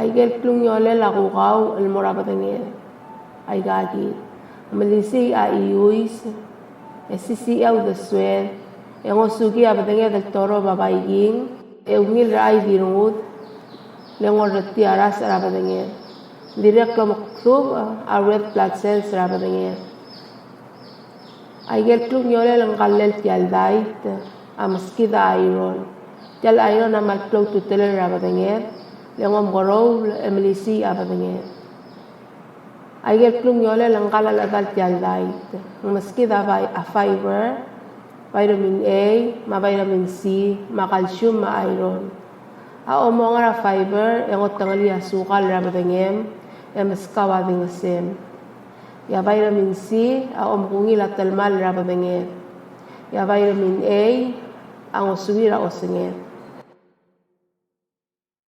Aigel plung yole la kukau el morabatenge. Aigagi. Melisi a iuis. Esisi au de suel. Engosugi abatenge del toro babaiging. Eungil rai dirungut. Lengor reti aras rabatenge. Direct lo maklub a red blood cells rabatenge. Aigel plung yole lang kalel tialdait. Amaskida iron. Tial iron amal plug tutele rabatenge. Lengom gorou emelisi abatenge. Aigel plung yole lang kalal adal tialdait. Amaskida a fiber. Vitamin A, ma vitamin C, ma calcium, ma iron. A omongara fiber, engot tangali asukal rabatengem, emaskawa dingasem. Ya vitamin C, a omkungi latalmal rabatengem. Ya vitamin A, ang osuwira osengem.